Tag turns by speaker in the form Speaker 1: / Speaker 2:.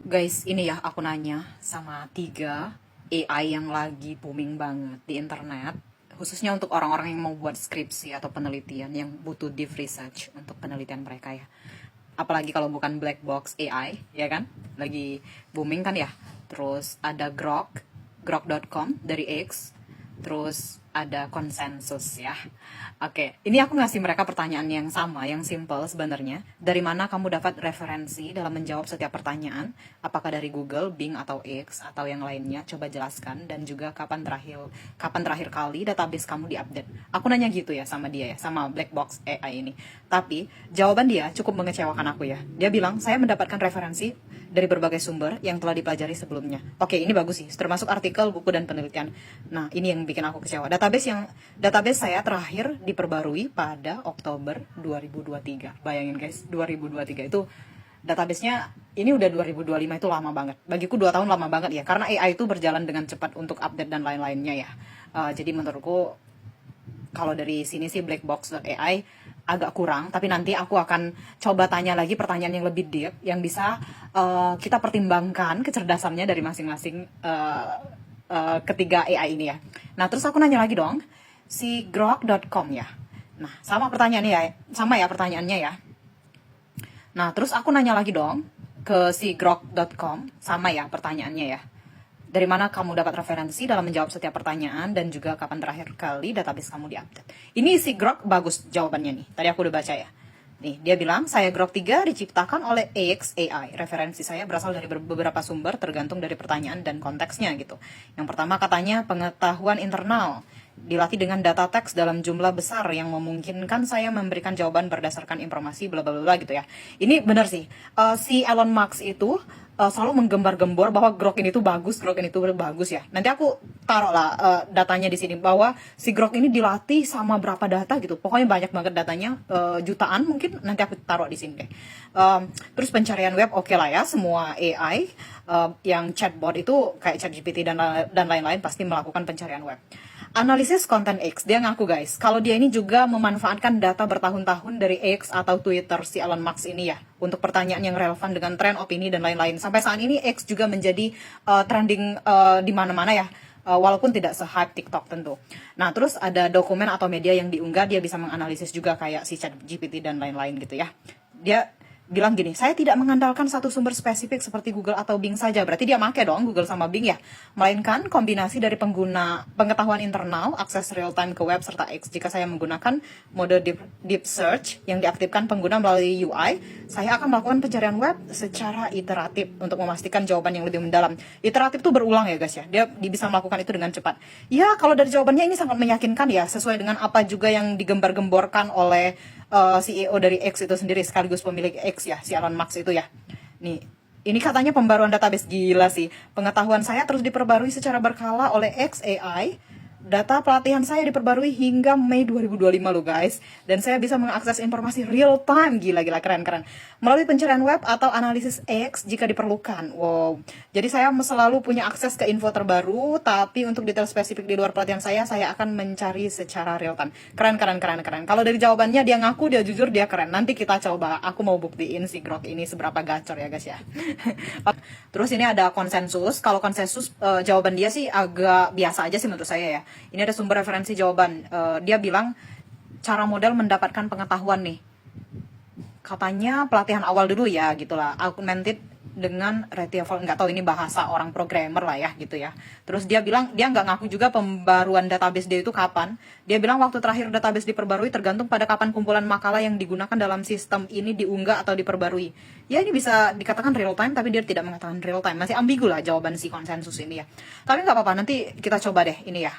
Speaker 1: Guys, ini ya aku nanya sama 3 AI yang lagi booming banget di internet, khususnya untuk orang-orang yang mau buat skripsi atau penelitian yang butuh deep research untuk penelitian mereka ya. Apalagi kalau bukan black box AI, ya kan? Lagi booming kan ya. Terus ada grok.com dari X, terus ada konsensus ya. Oke, ini aku ngasih mereka pertanyaan yang sama, yang simple sebenarnya. Dari mana kamu dapat referensi dalam menjawab setiap pertanyaan? Apakah dari Google, Bing atau X atau yang lainnya? Coba jelaskan. Dan juga kapan terakhir kali database kamu diupdate? Aku nanya gitu ya sama dia ya, sama black box AI ini. Tapi jawaban dia cukup mengecewakan aku ya. Dia bilang saya mendapatkan referensi dari berbagai sumber yang telah dipelajari sebelumnya. Oke, ini bagus sih, termasuk artikel, buku, dan penelitian. Nah, ini yang bikin aku kecewa. Database saya terakhir diperbarui pada Oktober 2023. Bayangin guys, 2023 itu database-nya ini udah 2025, itu lama banget. Bagiku 2 tahun lama banget ya, karena AI itu berjalan dengan cepat untuk update dan lain-lainnya ya. Jadi menurutku kalau dari sini sih blackbox.ai agak kurang, tapi nanti aku akan coba tanya lagi pertanyaan yang lebih deep yang bisa kita pertimbangkan kecerdasannya dari masing-masing ketiga AI ini ya. Nah, terus aku nanya lagi dong, si grok.com ya. Nah, sama pertanyaannya ya, sama ya pertanyaannya ya. Nah, terus aku nanya lagi dong ke si grok.com, sama ya pertanyaannya ya. Dari mana kamu dapat referensi dalam menjawab setiap pertanyaan dan juga kapan terakhir kali database kamu diupdate? Ini si Grok bagus jawabannya nih. Tadi aku udah baca ya. Nih, dia bilang, saya Grok 3 diciptakan oleh AXAI. Referensi saya berasal dari beberapa sumber tergantung dari pertanyaan dan konteksnya gitu. Yang pertama katanya pengetahuan internal. Dilatih dengan data teks dalam jumlah besar yang memungkinkan saya memberikan jawaban berdasarkan informasi bla bla bla gitu ya. Ini benar sih. Si Elon Musk itu selalu menggembar-gembor bahwa Grok ini tuh bagus ya. Nanti aku taruh lah datanya di sini bahwa si Grok ini dilatih sama berapa data gitu. Pokoknya banyak banget datanya, jutaan mungkin. Nanti aku taruh di sini deh. Terus pencarian web oke lah ya, semua AI yang chatbot itu kayak ChatGPT dan lain-lain pasti melakukan pencarian web. Analisis konten X, dia ngaku guys, kalau dia ini juga memanfaatkan data bertahun-tahun dari X atau Twitter si Elon Musk ini ya, untuk pertanyaan yang relevan dengan tren opini dan lain-lain. Sampai saat ini X juga menjadi trending di mana-mana ya, walaupun tidak se-hype TikTok tentu. Nah, terus ada dokumen atau media yang diunggah, dia bisa menganalisis juga kayak si ChatGPT dan lain-lain gitu ya. Dia bilang gini, saya tidak mengandalkan satu sumber spesifik seperti Google atau Bing saja. Berarti dia make dong Google sama Bing ya. Melainkan kombinasi dari pengetahuan internal, akses real time ke web, serta X. Jika saya menggunakan mode deep search yang diaktifkan pengguna melalui UI, saya akan melakukan pencarian web secara iteratif untuk memastikan jawaban yang lebih mendalam. Iteratif itu berulang ya guys ya. Dia bisa melakukan itu dengan cepat. Ya, kalau dari jawabannya ini sangat meyakinkan ya, sesuai dengan apa juga yang digembar-gemborkan oleh CEO dari X itu sendiri, sekaligus pemilik X ya, si Elon Musk itu ya. Nih, ini katanya pembaruan database, gila sih. Pengetahuan saya terus diperbarui secara berkala oleh XAI. Data pelatihan saya diperbarui hingga Mei 2025 loh guys. Dan saya bisa mengakses informasi real time. Gila-gila, keren-keren. Melalui pencarian web atau analisis X jika diperlukan. Wow. Jadi saya selalu punya akses ke info terbaru. Tapi untuk detail spesifik di luar pelatihan saya akan mencari secara real time. Keren. Kalau dari jawabannya dia ngaku, dia jujur, dia keren. Nanti kita coba. Aku mau buktiin si Grok ini seberapa gacor ya guys ya. Terus ini ada konsensus. Kalau konsensus jawaban dia sih agak biasa aja sih menurut saya ya. Ini ada sumber referensi jawaban. Dia bilang cara model mendapatkan pengetahuan nih. Katanya pelatihan awal dulu ya gitulah. Augmented dengan retrieval, nggak tahu ini bahasa orang programmer lah ya gitu ya. Terus dia bilang dia nggak ngaku juga pembaruan database dia itu kapan. Dia bilang waktu terakhir database diperbarui tergantung pada kapan kumpulan makalah yang digunakan dalam sistem ini diunggah atau diperbarui. Ya, ini bisa dikatakan real time, tapi dia tidak mengatakan real time. Masih ambigu lah jawaban si konsensus ini ya. Tapi nggak apa-apa, nanti kita coba deh ini ya.